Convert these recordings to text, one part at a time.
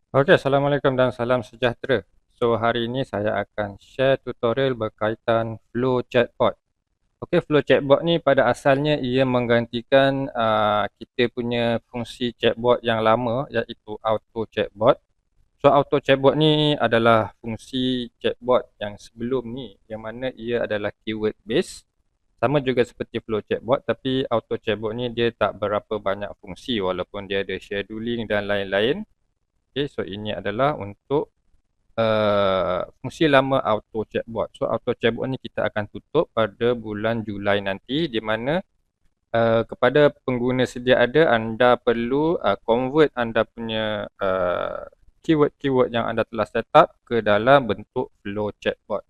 Okey, Assalamualaikum dan salam sejahtera. So, hari ini saya akan share tutorial berkaitan Flow Chatbot. Okey, Flow Chatbot ni pada asalnya ia menggantikan kita punya fungsi chatbot yang lama iaitu Auto Chatbot. So, Auto Chatbot ni adalah fungsi chatbot yang sebelum ni yang mana ia adalah keyword based. Sama juga seperti Flow Chatbot tapi Auto Chatbot ni dia tak berapa banyak fungsi walaupun dia ada scheduling dan lain-lain. Okey, so ini adalah untuk fungsi lama Auto Chatbot. So, Auto Chatbot ni kita akan tutup pada bulan Julai nanti di mana kepada pengguna sedia ada anda perlu convert anda punya keyword-keyword yang anda telah set up ke dalam bentuk Flow Chatbot.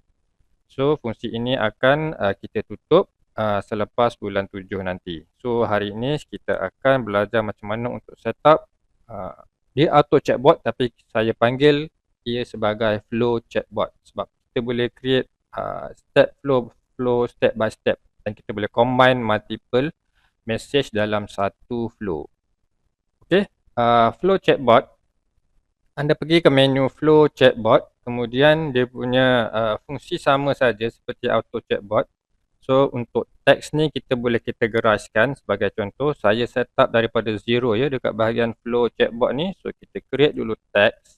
So, fungsi ini akan kita tutup selepas bulan 7 nanti. So, hari ini kita akan belajar macam mana untuk set up dia Auto Chatbot tapi saya panggil ia sebagai Flow Chatbot sebab kita boleh create flow step by step dan kita boleh combine multiple message dalam satu flow. Okey, Flow Chatbot, anda pergi ke menu Flow Chatbot, kemudian dia punya fungsi sama saja seperti Auto Chatbot. So, untuk teks ni kita boleh categorizekan. Sebagai contoh, saya set up daripada zero ya dekat bahagian Flow Chatbot ni. So, kita create dulu teks.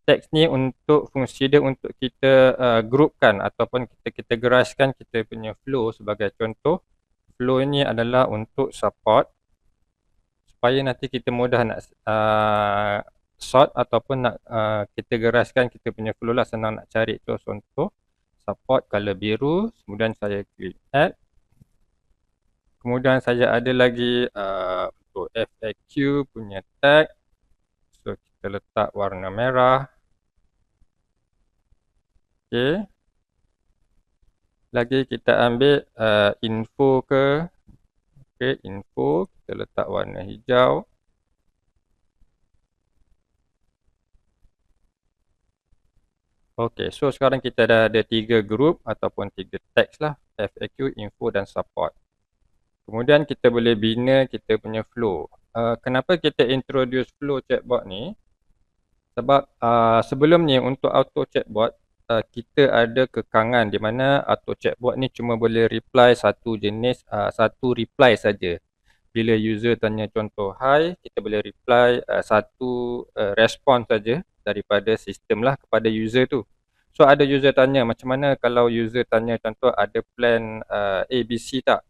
Teks ni untuk fungsi dia untuk kita groupkan ataupun kita categorizekan kita punya flow. Sebagai contoh, flow ni adalah untuk support supaya nanti kita mudah nak sort ataupun nak categorizekan kita punya flow lah, senang nak cari. Contoh support color biru, kemudian saya klik add, kemudian saya ada lagi untuk FAQ punya tag, so kita letak warna merah. Okey, lagi kita ambil info ke, okey, info kita letak warna hijau. Okey, so sekarang kita dah ada 3 group ataupun 3 tags lah, FAQ, info dan support. Kemudian kita boleh bina kita punya flow. Kenapa kita introduce Flow Chatbot ni? Sebab sebelum ni untuk Auto Chatbot, kita ada kekangan di mana Auto Chatbot ni cuma boleh reply satu jenis, satu reply saja. Bila user tanya contoh hi, kita boleh reply satu respon saja daripada sistem lah kepada user tu. So, ada user tanya macam mana kalau user tanya contoh ada plan ABC tak?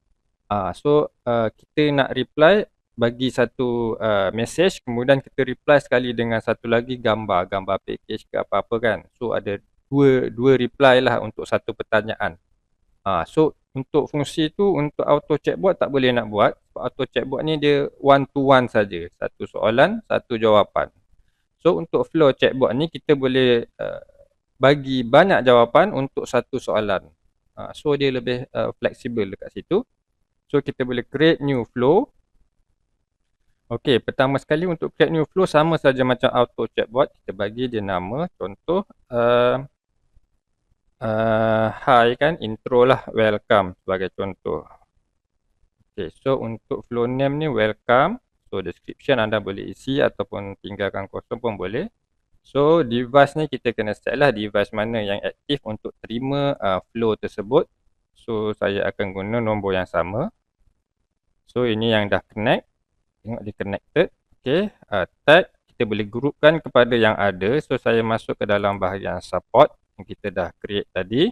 Kita nak reply bagi satu message, kemudian kita reply sekali dengan satu lagi gambar package ke apa-apa kan. So, ada dua reply lah untuk satu pertanyaan. So, untuk fungsi tu untuk Auto Chatbot tak boleh nak buat. Auto Chatbot ni dia one to one saja, satu soalan, satu jawapan. So, untuk Flow Chatbot ni kita boleh bagi banyak jawapan untuk satu soalan. So, dia lebih fleksibel dekat situ. So, kita boleh create new flow. Okey, pertama sekali untuk create new flow sama saja macam Auto Chatbot, kita bagi dia nama, contoh hi kan, intro lah, welcome sebagai contoh. Okey, so untuk flow name ni welcome. So, description anda boleh isi ataupun tinggalkan kosong pun boleh. So, device ni kita kena set lah device mana yang aktif untuk terima flow tersebut. So, saya akan guna nombor yang sama. So, ini yang dah connect. Tengok dia connected. Okey, tag kita boleh groupkan kepada yang ada. So, saya masuk ke dalam bahagian support yang kita dah create tadi.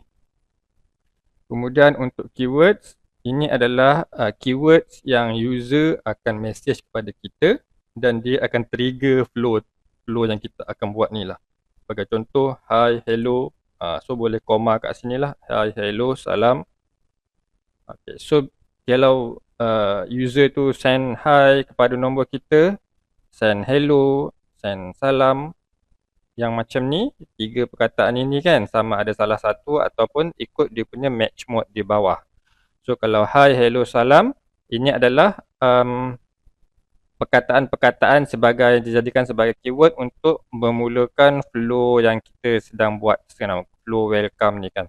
Kemudian untuk keywords, ini adalah keywords yang user akan message kepada kita dan dia akan trigger flow yang kita akan buat ni lah. Sebagai contoh, hi, hello. So, boleh koma kat sini lah. Hi, hello, salam. Okay, so kalau user tu send hi kepada nombor kita, send hello, send salam, yang macam ni, 3 perkataan ini kan, sama ada salah satu ataupun ikut dia punya match mode di bawah. So, kalau hi, hello, salam, ini adalah perkataan-perkataan sebagai dijadikan sebagai keyword untuk memulakan flow yang kita sedang buat sekarang, flow welcome ni kan.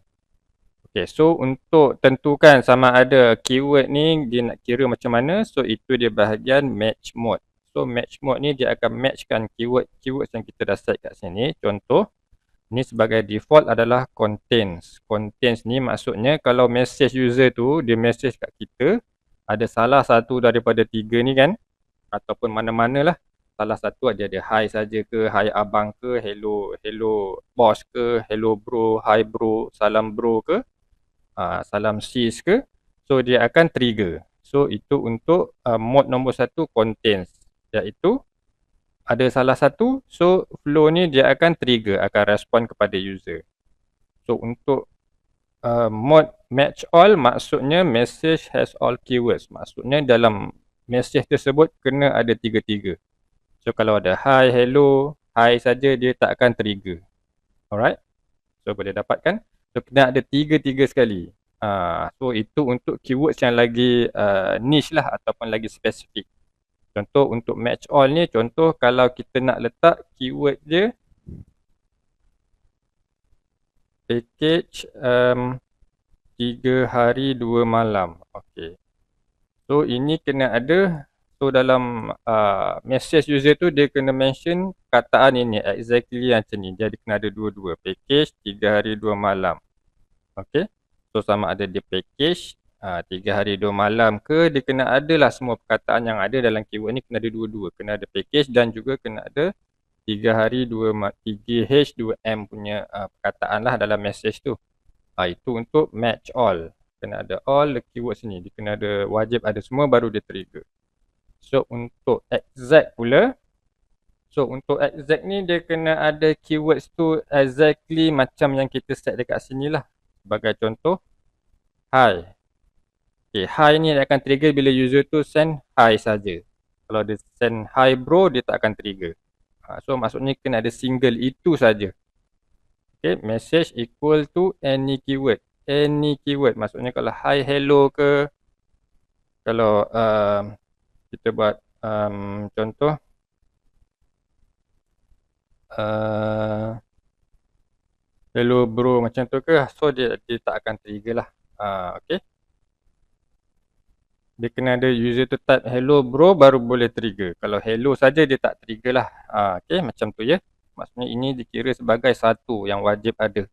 Okay, so untuk tentukan sama ada keyword ni dia nak kira macam mana, so itu dia bahagian match mode. So match mode ni dia akan matchkan keyword yang kita dah set kat sini. Contoh, ni sebagai default adalah contains. Contains ni maksudnya kalau message user tu dia message kat kita, ada salah satu daripada 3 ni kan, ataupun mana-mana lah. Salah satu dia ada hi saja ke, hi abang ke, hello boss ke, hello bro, hi bro, salam bro ke, salam sis ke. So dia akan trigger. So itu untuk mode nombor 1 contains, iaitu ada salah satu, so flow ni dia akan trigger, akan respon kepada user. So untuk mode match all maksudnya message has all keywords. Maksudnya dalam message tersebut kena ada 3-3. So kalau ada hi, hello, hi saja dia tak akan trigger. Alright. So boleh dapatkan. So kena ada 3-3 sekali. So itu untuk keywords yang lagi niche lah ataupun lagi spesifik. Contoh untuk match all ni, contoh kalau kita nak letak keyword je package 3 hari 2 malam. Okay. So ini kena ada. So dalam message user tu dia kena mention kataan ini exactly macam ni. Jadi kena ada dua-dua. Package 3 hari 2 malam. Okay. So sama ada dia package 3 hari 2 malam ke, dia kena ada lah semua perkataan yang ada dalam keyword ni, kena ada dua-dua. Kena ada package dan juga kena ada 3 hari 3H 2M punya perkataan lah dalam message tu. Itu untuk match all. Kena ada all the keywords ni. Dia kena ada, wajib ada semua baru dia trigger. So untuk exact pula. So untuk exact ni dia kena ada keywords tu exactly macam yang kita set dekat sini lah. Sebagai contoh, hi. Okay, hi ni dia akan trigger bila user tu send hi saja. Kalau dia send hi bro, dia tak akan trigger. So maksudnya kena ada single itu saja. Okay, message equal to any keyword. Any keyword. Maksudnya kalau hi, hello ke, kalau kita buat contoh, hello bro macam tu ke, so dia tak akan trigger lah. Okay. Dia kena ada user tu type hello bro baru boleh trigger. Kalau hello saja dia tak trigger lah. Okay, macam tu ya. Maksudnya ini dikira sebagai satu yang wajib ada.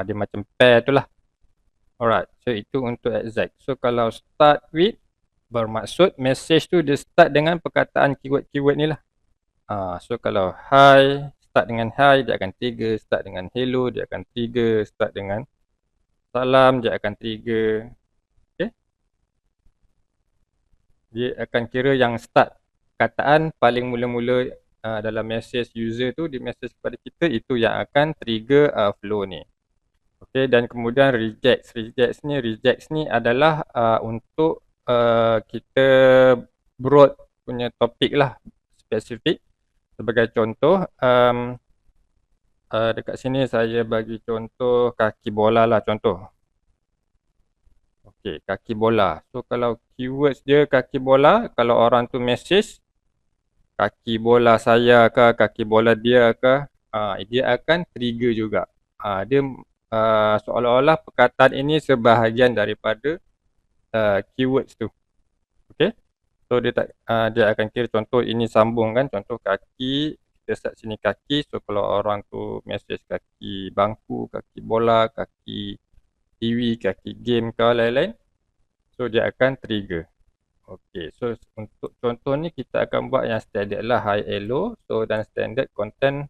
Dia macam pair tu lah. Alright, so itu untuk exact. So kalau start with, bermaksud message tu dia start dengan perkataan keyword-keyword ni lah. So kalau hi, start dengan hi dia akan trigger. Start dengan hello dia akan trigger. Start dengan salam dia akan trigger. Okay. Dia akan kira yang start perkataan paling mula-mula dalam message user tu, di message kepada kita, itu yang akan trigger flow ni. Okay, dan kemudian rejects ni adalah untuk kita broad punya topik lah, spesifik. Sebagai contoh, dekat sini saya bagi contoh kaki bola lah contoh. Okay, kaki bola. So kalau keywords dia kaki bola, kalau orang tu message kaki bola saya ke, kaki bola dia ke, dia akan trigger juga. Dia seolah-olah perkataan ini sebahagian daripada keywords tu. Okay. So dia akan kira, contoh ini sambung kan, contoh kaki, kita set sini kaki. So kalau orang tu message kaki bangku, kaki bola, kaki TV, kaki game ke lain-lain, so dia akan trigger. Okay, so untuk contoh ni kita akan buat yang standard lah, hi, hello. So dan standard content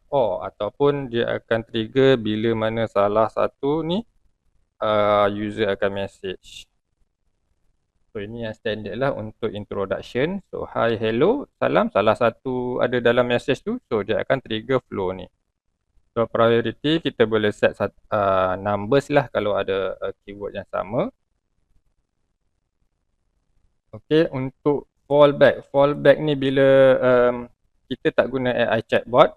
or, ataupun dia akan trigger bila mana salah satu ni user akan message. So ini yang standard lah untuk introduction. So hi, hello, salam, salah satu ada dalam message tu, so dia akan trigger flow ni. So priority kita boleh set numbers lah kalau ada keyword yang sama. Okay, untuk fallback ni bila kita tak guna AI chatbot,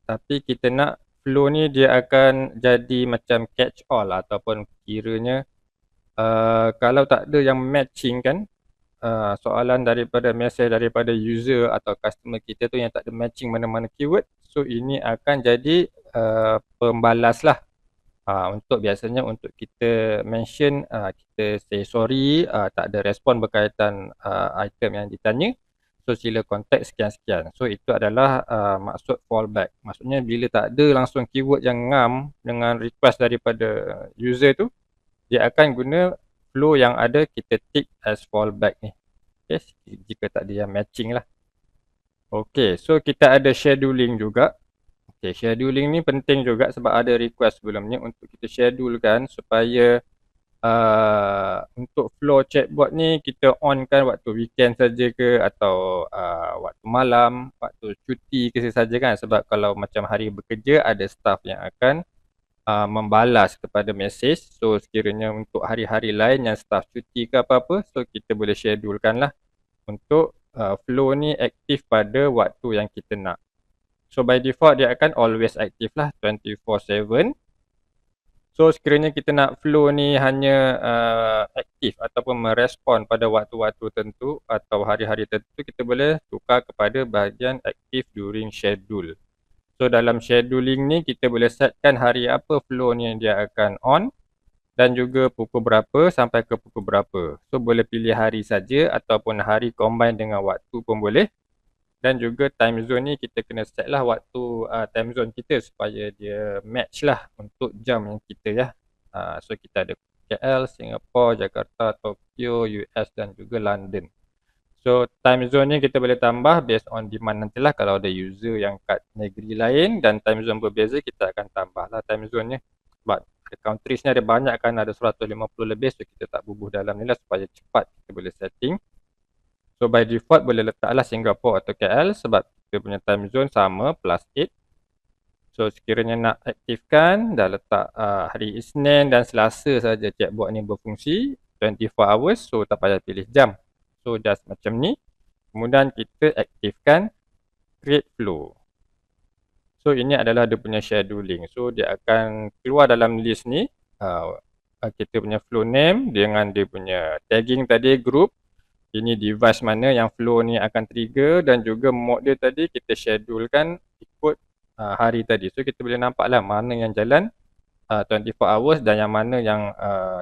tapi kita nak flow ni dia akan jadi macam catch all, ataupun kiranya kalau tak ada yang matching kan, soalan daripada message daripada user atau customer kita tu yang tak ada matching mana-mana keyword, so ini akan jadi pembalas lah. Untuk biasanya untuk kita mention, kita say sorry, tak ada respon berkaitan item yang ditanya. So sila contact sekian-sekian. So itu adalah maksud fallback. Maksudnya bila tak ada langsung keyword yang ngam dengan request daripada user tu, dia akan guna flow yang ada kita tick as fallback ni. Okay, jika tak ada yang matching lah. Okay, so kita ada scheduling juga. Okay, scheduling ni penting juga sebab ada request sebelum ni untuk kita schedulekan supaya untuk flow chatbot ni kita on kan waktu weekend saja ke atau waktu malam, waktu cuti ke saja kan, sebab kalau macam hari bekerja ada staff yang akan membalas kepada mesej. So sekiranya untuk hari-hari lain yang staff cuti ke apa-apa, so kita boleh schedulekan lah untuk flow ni aktif pada waktu yang kita nak. So by default dia akan always aktif lah 24/7. So sekiranya kita nak flow ni hanya aktif ataupun merespon pada waktu-waktu tertentu atau hari-hari tertentu, kita boleh tukar kepada bahagian aktif during schedule. So dalam scheduling ni kita boleh setkan hari apa flow ni dia akan on dan juga pukul berapa sampai ke pukul berapa. So boleh pilih hari saja ataupun hari combine dengan waktu pun boleh. Dan juga time zone ni kita kena set lah waktu time zone kita supaya dia match lah untuk jam yang kita ya. So kita ada KL, Singapore, Jakarta, Tokyo, US dan juga London. So time zone ni kita boleh tambah based on demand nantilah. Kalau ada user yang kat negeri lain dan time zone berbeza, kita akan tambah lah time zone ni. Sebab countries ni ada banyak kan, ada 150 lebih, so kita tak bubuh dalam ni lah supaya cepat kita boleh setting. So by default boleh letaklah Singapore atau KL sebab kita punya time zone sama +8. So sekiranya nak aktifkan, dah letak hari Isnin dan Selasa saja chatbot ni berfungsi 24 hours, so tak payah pilih jam. So just macam ni. Kemudian kita aktifkan create flow. So ini adalah dia punya scheduling. So dia akan keluar dalam list ni kita punya flow name dengan dia punya tagging tadi group. Ini device mana yang flow ni akan trigger dan juga mode dia tadi kita schedulekan ikut hari tadi. So kita boleh nampak lah mana yang jalan 24 hours dan yang mana yang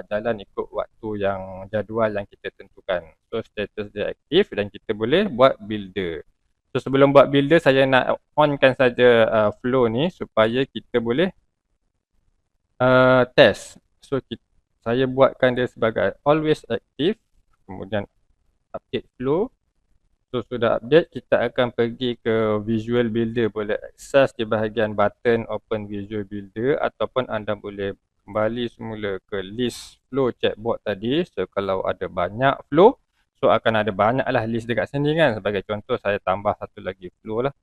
jalan ikut waktu yang jadual yang kita tentukan. So status dia aktif dan kita boleh buat builder. So sebelum buat builder saya nak onkan saja flow ni supaya kita boleh test. So saya buatkan dia sebagai always active, kemudian update flow. So sudah update, kita akan pergi ke Visual Builder. Boleh akses di bahagian button Open Visual Builder ataupun anda boleh kembali semula ke list flow chatbot tadi. So kalau ada banyak flow, so akan ada banyak lah list dekat sini kan. Sebagai contoh saya tambah satu lagi flow lah.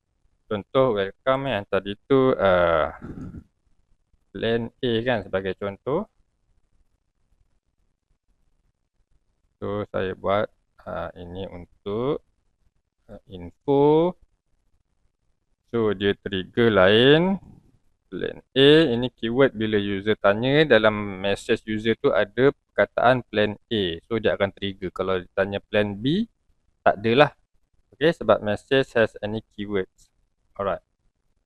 Contoh welcome yang tadi tu plan A kan sebagai contoh. So saya buat ini untuk info. So dia trigger lain plan A. Ini keyword bila user tanya, dalam message user tu ada perkataan plan A, so dia akan trigger. Kalau ditanya plan B, tak adalah. Okay, sebab message has any keywords. Alright,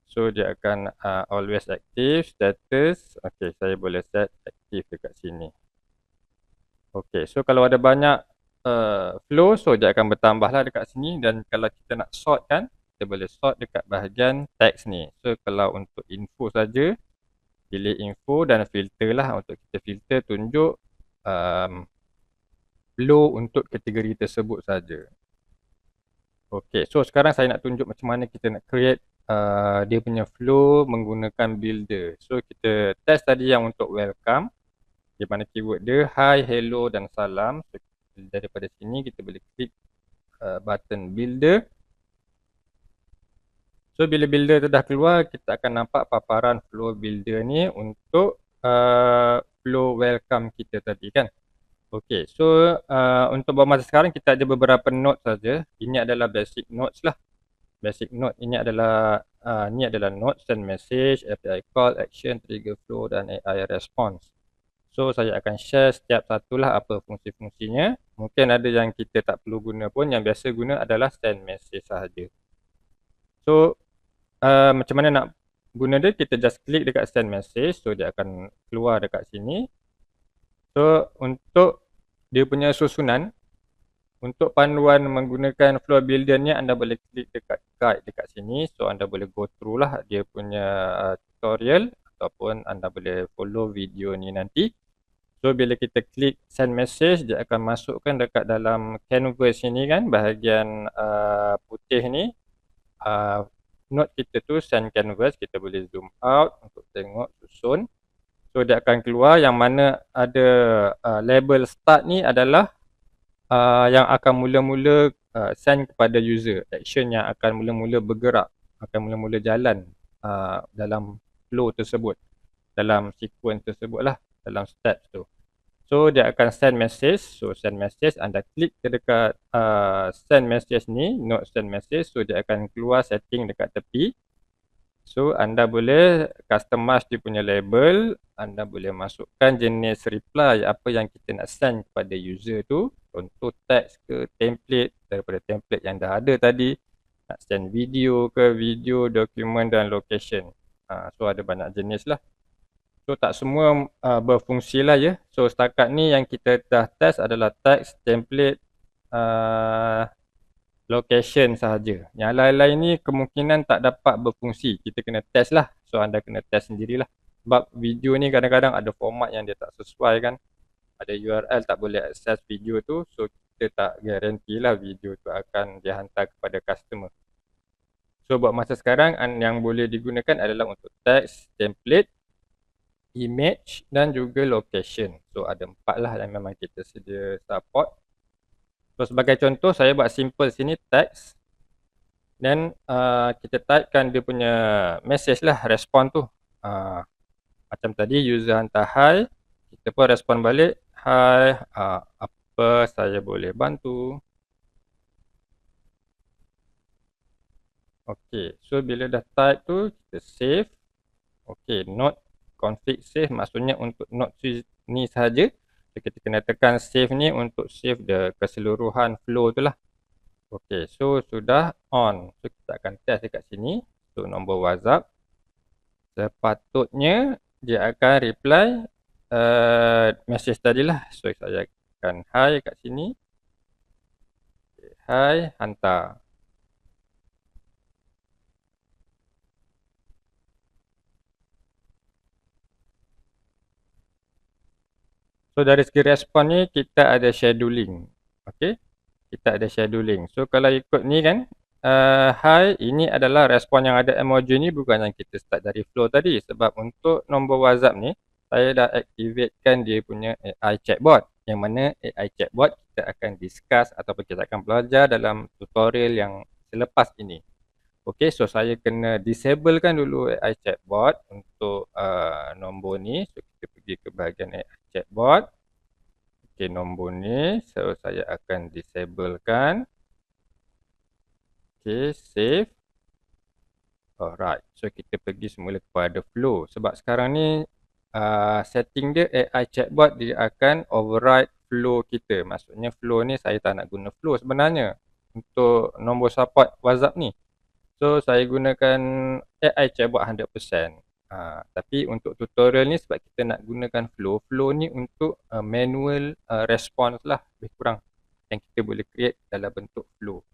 so dia akan always active status. Okay, saya boleh set active dekat sini. Okay, so kalau ada banyak flow, so dia akan bertambah lah dekat sini. Dan kalau kita nak sort kan, kita boleh sort dekat bahagian text ni. So kalau untuk info saja, pilih info dan filter lah. Untuk kita filter, tunjuk flow untuk kategori tersebut saja. Okay, so sekarang saya nak tunjuk macam mana kita nak create dia punya flow menggunakan builder. So kita test tadi yang untuk welcome, di mana keyword dia hi, hello dan salam. So daripada sini kita boleh klik button builder. So bila builder tu dah keluar, kita akan nampak paparan flow builder ni untuk flow welcome kita tadi kan. Okay, so untuk masa sekarang kita ada beberapa note saja. Ini adalah basic notes lah. Basic note ini adalah notes, send message, API call, action, trigger flow dan AI response. So saya akan share setiap satu lah apa fungsi-fungsinya. Mungkin ada yang kita tak perlu guna pun, yang biasa guna adalah send message sahaja. So macam mana nak guna dia, kita just klik dekat send message, so dia akan keluar dekat sini. So untuk dia punya susunan, Untuk panduan menggunakan flow builder ni, anda boleh klik dekat guide dekat sini. So anda boleh go through lah dia punya tutorial, ataupun anda boleh follow video ni nanti. So bila kita klik send message, dia akan masukkan dekat dalam canvas ini kan, bahagian putih ni. Note kita tu send canvas, kita boleh zoom out untuk tengok susun. So dia akan keluar yang mana ada label start ni adalah yang akan mula-mula send kepada user, action yang akan mula-mula bergerak, akan mula-mula jalan dalam flow tersebut, dalam sequence tersebut lah, dalam steps tu. So dia akan send message. So send message, anda klik ke dekat send message ni, note send message. So dia akan keluar setting dekat tepi. So anda boleh customize dia punya label, anda boleh masukkan jenis reply apa yang kita nak send kepada user tu. Contoh teks ke template, daripada template yang dah ada tadi. Nak send video ke, video, dokumen dan location. So ada banyak jenis lah. So tak semua berfungsi lah ya. So setakat ni yang kita dah test adalah teks, template, location sahaja. Yang lain-lain ni kemungkinan tak dapat berfungsi. Kita kena test lah. So anda kena test sendirilah. Sebab video ni kadang-kadang ada format yang dia tak sesuai kan. Ada URL tak boleh akses video tu. So kita tak guarantee lah video tu akan dihantar kepada customer. So buat masa sekarang yang boleh digunakan adalah untuk teks, template, image dan juga location. So ada 4 lah yang memang kita sedia support. So sebagai contoh, saya buat simple sini teks. Dan kita typekan dia punya message lah, respon tu. Macam tadi user hantar hi, kita pun respon balik, hi, apa saya boleh bantu. Ok, so bila dah type tu, kita save. Ok, note config save, maksudnya untuk note ni sahaja. So, kita kena tekan save ni untuk save keseluruhan flow tu lah. Ok, so sudah on. So kita akan test dekat sini. So nombor WhatsApp, sepatutnya dia akan reply message tadi lah. So saya akan hi kat sini. Okay, hi, hantar. So dari segi respon ni kita ada scheduling. Okay, kita ada scheduling. So kalau ikut ni kan, hi, ini adalah respon yang ada emoji ni, bukan yang kita start dari flow tadi. Sebab untuk nombor WhatsApp ni, saya dah activatekan dia punya AI chatbot. Yang mana AI chatbot kita akan discuss ataupun kita akan belajar dalam tutorial yang selepas ini. Okay, so saya kena disablekan dulu AI chatbot untuk nombor ni. So kita pergi ke bahagian AI chatbot. Okay, nombor ni, so saya akan disablekan. Okay, save. Alright, so kita pergi semula kepada flow. Sebab sekarang ni setting dia AI chatbot, dia akan override flow kita. Maksudnya flow ni saya tak nak guna flow sebenarnya untuk nombor support WhatsApp ni. So saya gunakan AI chatbot 100%. Tapi untuk tutorial ni, sebab kita nak gunakan flow, flow ni untuk manual response lah, lebih kurang, yang kita boleh create dalam bentuk flow.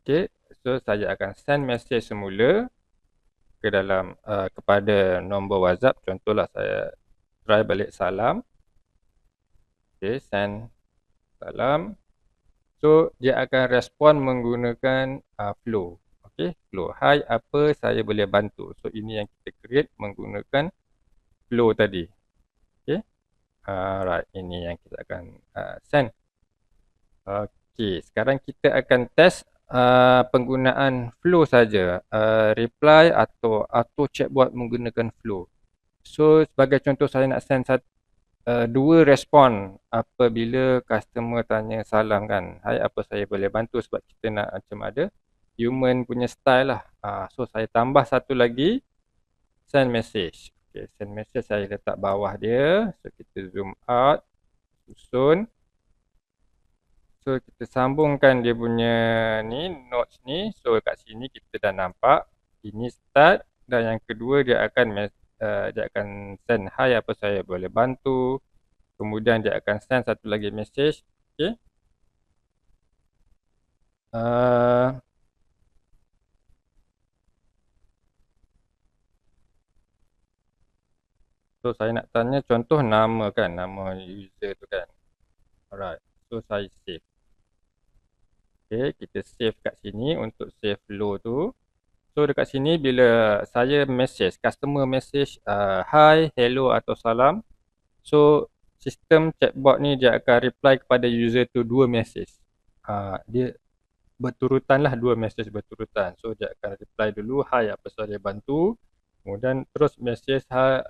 Okay, so saya akan send message semula ke dalam kepada nombor WhatsApp. Contohlah saya try balik salam. Okay, send salam. So dia akan respon menggunakan flow. Okay, flow. Hi, apa saya boleh bantu? So ini yang kita create menggunakan flow tadi. Okay, alright, ini yang kita akan send. Okay, sekarang kita akan test penggunaan flow saja, reply atau auto chatbot menggunakan flow. So sebagai contoh, saya nak send dua respon apabila customer tanya salam kan, hai, apa saya boleh bantu, sebab kita nak macam ada human punya style lah. So saya tambah satu lagi, send message. Okay, send message saya letak bawah dia. So kita zoom out, susun. So kita sambungkan dia punya ni, notes ni. So kat sini kita dah nampak ini start, dan yang kedua dia akan send hi, apa saya boleh bantu. Kemudian dia akan send satu lagi message. Okay, Uh, so saya nak tanya contoh nama kan, nama user tu kan. Alright, so saya save. Okay, kita save kat sini untuk save flow tu. So dekat sini bila saya message, customer message hi, hello atau salam. So sistem chatbot ni dia akan reply kepada user tu dua message. Dia berturutan lah, dua message berturutan. So dia akan reply dulu hi apa saya bantu. Kemudian terus message hi,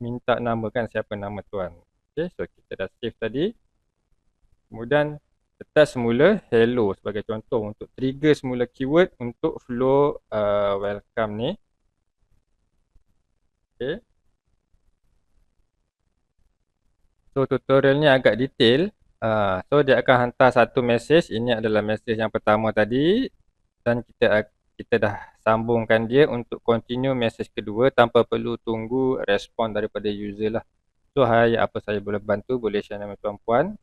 minta nama kan, siapa nama tuan. Okay, so kita dah save tadi. Kemudian test semula hello sebagai contoh untuk trigger semula keyword untuk flow welcome ni. Okay. So tutorial ni agak detail. So dia akan hantar satu message. Ini adalah message yang pertama tadi. Dan kita dah sambungkan dia untuk continue message kedua tanpa perlu tunggu respon daripada user lah. So hai, apa saya boleh bantu, boleh share nama tuan-puan.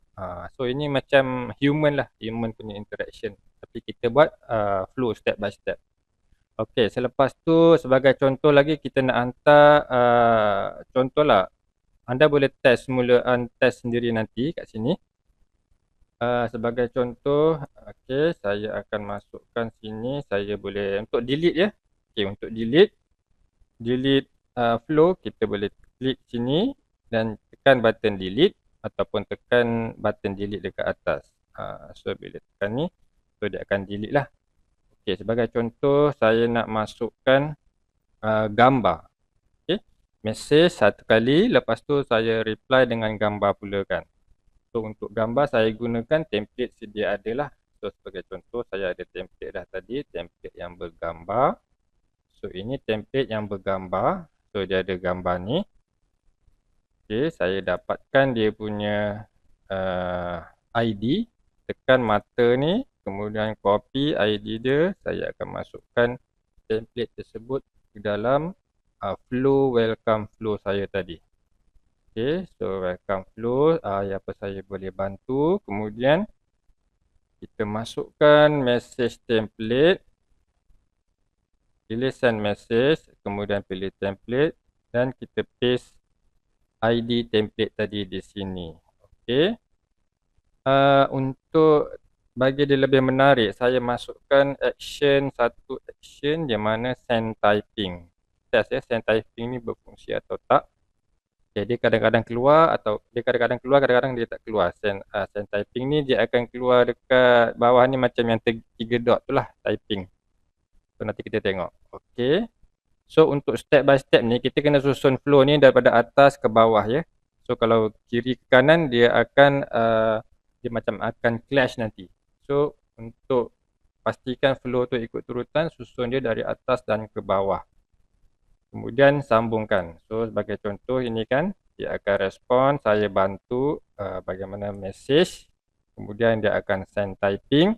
So ini macam human lah, human punya interaction. Tapi kita buat flow step by step. Okay, selepas tu sebagai contoh lagi kita nak hantar contoh lah. Anda boleh test semulaan test sendiri nanti kat sini. Sebagai contoh, okay, saya akan masukkan sini. Saya boleh untuk delete ya. Okay, untuk delete flow, kita boleh klik sini dan tekan button delete ataupun tekan button delete dekat atas. So bila tekan ni, so dia akan delete lah. Okay, sebagai contoh saya nak masukkan gambar. Okay, message satu kali, lepas tu saya reply dengan gambar pula kan. So untuk gambar saya gunakan template sedia ada lah. So sebagai contoh saya ada template dah tadi, template yang bergambar. So ini template yang bergambar. So dia ada gambar ni. Okay, saya dapatkan dia punya ID. Tekan mata ni, kemudian copy ID dia. Saya akan masukkan template tersebut ke dalam flow welcome flow saya tadi. Okay, so welcome flow, apa saya boleh bantu. Kemudian kita masukkan message template. Pilih send message, kemudian pilih template dan kita paste ID template tadi di sini. Okay. Untuk bagi dia lebih menarik, saya masukkan satu action di mana send typing. Test ya, send typing ni berfungsi atau tak. Okay, dia kadang-kadang keluar atau dia kadang-kadang keluar, kadang-kadang dia tak keluar. Send typing ni dia akan keluar dekat bawah ni macam yang 3 dot tu lah, typing. So nanti kita tengok. Okay. So untuk step by step ni kita kena susun flow ni daripada atas ke bawah ya. So kalau kiri ke kanan dia akan dia macam akan clash nanti. So untuk pastikan flow tu ikut turutan, susun dia dari atas dan ke bawah. Kemudian sambungkan. So sebagai contoh ini kan dia akan respon, saya bantu bagaimana message. Kemudian dia akan send typing.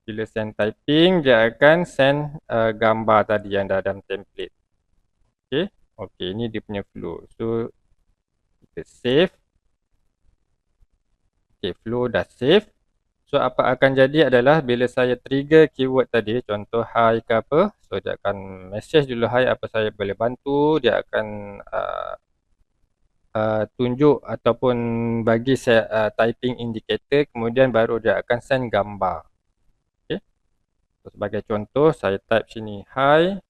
Bila send typing dia akan send gambar tadi yang dalam template. Okay. Okay, ini dia punya flow. So kita save. Okay, flow dah save. So apa akan jadi adalah bila saya trigger keyword tadi, contoh hi ke apa, so dia akan message dulu hi apa saya boleh bantu, dia akan tunjuk ataupun bagi saya typing indicator, kemudian baru dia akan send gambar. Okay. So, sebagai contoh saya type sini hi.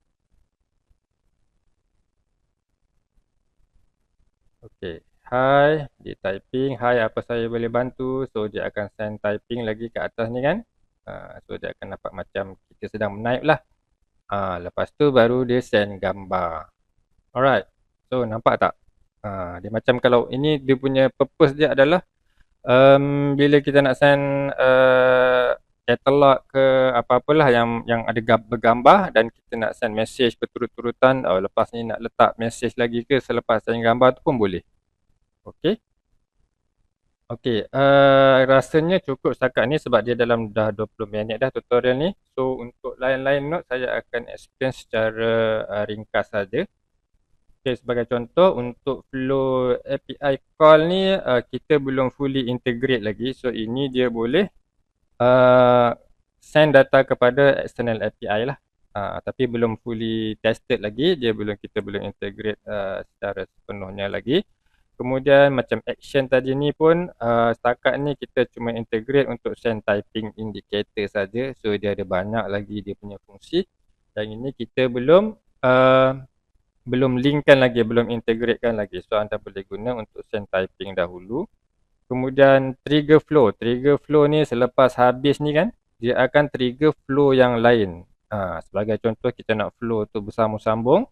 Okay, hi, dia typing hi apa saya boleh bantu, so dia akan send typing lagi ke atas ni kan. So dia akan dapat macam kita sedang menaip lah. Lepas tu baru dia send gambar. Alright, so nampak tak? Dia macam kalau ini dia punya purpose dia adalah bila kita nak send katalog ke apa-apalah yang ada bergambar dan kita nak send message berturut-turutan, lepas ni nak letak message lagi ke selepas send gambar tu pun boleh. Okey. Okey, rasanya cukup setakat ni sebab dia dalam dah 20 minit dah tutorial ni. So untuk lain-lain note saya akan explain secara ringkas saja. Okay, sebagai contoh untuk flow API call ni kita belum fully integrate lagi. So ini dia boleh send data kepada external API lah. Tapi belum fully tested lagi, kita belum integrate secara sepenuhnya lagi. Kemudian macam action tadi ni pun setakat ni kita cuma integrate untuk send typing indicator saja. So dia ada banyak lagi dia punya fungsi. Yang ini kita belum linkkan lagi, belum integratekan lagi. So anda boleh guna untuk send typing dahulu. Kemudian trigger flow ni selepas habis ni kan, dia akan trigger flow yang lain. Sebagai contoh kita nak flow tu bersambung-sambung.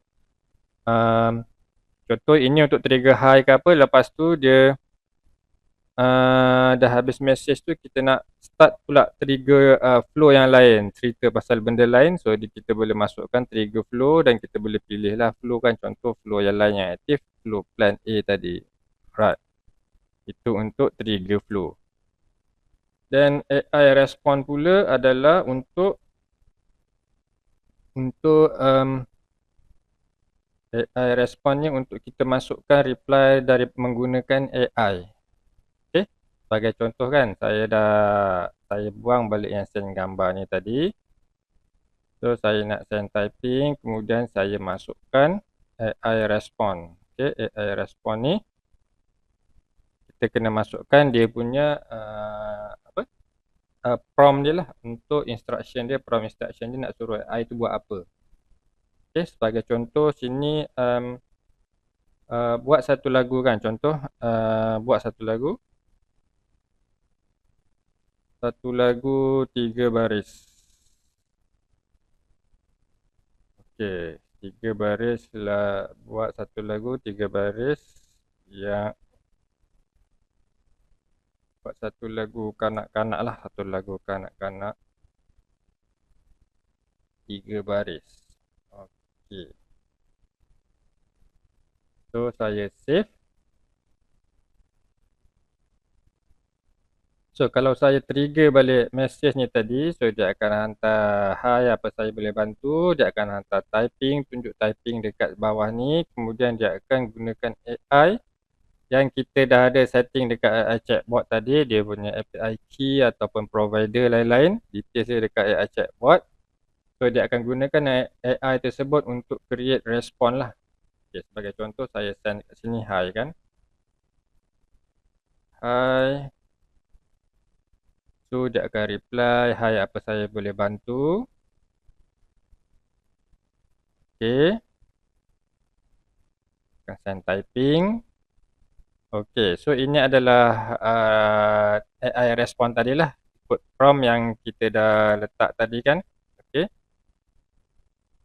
Contoh ini untuk trigger high ke apa, lepas tu dia dah habis message tu kita nak start pula trigger flow yang lain, cerita pasal benda lain. So kita boleh masukkan trigger flow dan kita boleh pilih lah flow kan. Contoh flow yang lain yang aktif, flow plan A tadi. Right. Itu untuk trigger flow. Dan AI respond pula adalah untuk AI respond ni untuk kita masukkan reply dari menggunakan AI. Okay. Sebagai contoh kan, saya buang balik yang send gambar ni tadi. So saya nak send typing, kemudian saya masukkan AI respond. Okay, AI respond ni kita kena masukkan dia punya prompt dia lah, untuk instruction dia, prompt instruction dia nak suruh AI tu buat apa. Okay, sebagai contoh sini buat satu lagu kan, contoh buat satu lagu 3 baris. Okay, 3 baris lah, buat satu lagu 3 baris yang buat satu lagu kanak-kanak lah, satu lagu kanak-kanak 3 baris. Okay. So saya save. So kalau saya trigger balik message ni tadi, so dia akan hantar hi, apa saya boleh bantu, dia akan hantar typing, tunjuk typing dekat bawah ni, kemudian dia akan gunakan AI yang kita dah ada setting dekat AI chatbot tadi, dia punya API key ataupun provider lain-lain, details dia dekat AI chatbot. So dia akan gunakan AI tersebut untuk create respon lah. Okay, sebagai contoh saya send kat sini hi kan. Hi. So dia akan reply, hi, apa saya boleh bantu. Okay. Akan send typing. Okay, so ini adalah AI respon tadi lah, ikut prompt yang kita dah letak tadi kan. Okay.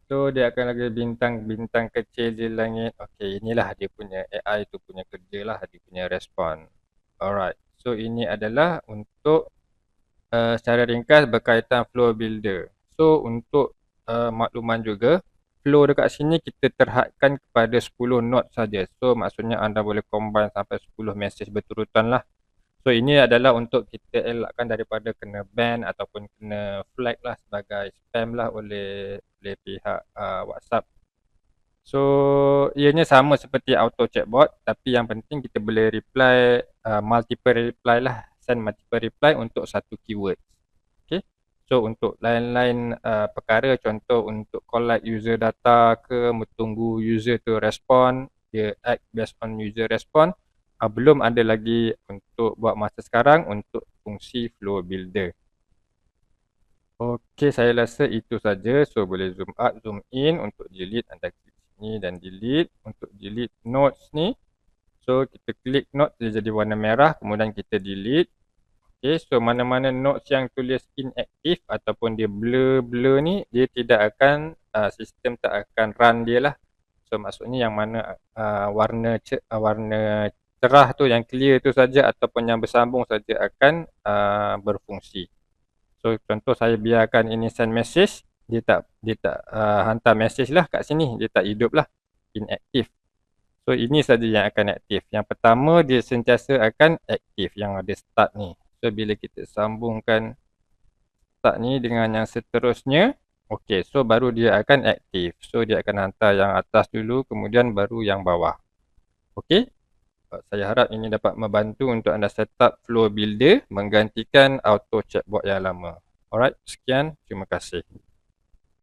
So dia akan lagi bintang-bintang kecil di langit. Okay, inilah dia punya AI tu punya kerja lah, dia punya respon. Alright, so ini adalah untuk secara ringkas berkaitan flow builder. So untuk makluman juga, flow dekat sini kita terhadkan kepada 10 note saja. So maksudnya anda boleh combine sampai 10 message berturutan lah. So ini adalah untuk kita elakkan daripada kena ban ataupun kena flag lah sebagai spam lah oleh pihak WhatsApp. So ianya sama seperti auto chatbot, tapi yang penting kita boleh reply multiple reply lah, send multiple reply untuk satu keyword. Okay. So untuk lain-lain perkara, contoh untuk collect user data ke, tunggu user tu respon, dia act based on user respon, belum ada lagi untuk buat masa sekarang untuk fungsi flow builder. Okey, saya rasa itu saja. So boleh zoom out, zoom in. Untuk delete anda klik sini dan delete. Untuk delete notes ni, so kita klik note dia jadi warna merah, kemudian kita delete. Okey, so mana-mana notes yang tulis inactive ataupun dia blur ni, dia tidak akan sistem tak akan run dia lah. So maksudnya yang mana warna cerah tu, yang clear tu saja ataupun yang bersambung saja akan berfungsi. So contoh saya biarkan ini send message, dia tak hantar message lah kat sini, dia tak hidup lah, inactive. So ini saja yang akan aktif. Yang pertama dia sentiasa akan aktif yang ada start ni. So bila kita sambungkan start ni dengan yang seterusnya, okey, so baru dia akan aktif. So dia akan hantar yang atas dulu, kemudian baru yang bawah. Okey. Saya harap ini dapat membantu untuk anda set up flow builder menggantikan auto chatbot yang lama. Alright, sekian. Terima kasih.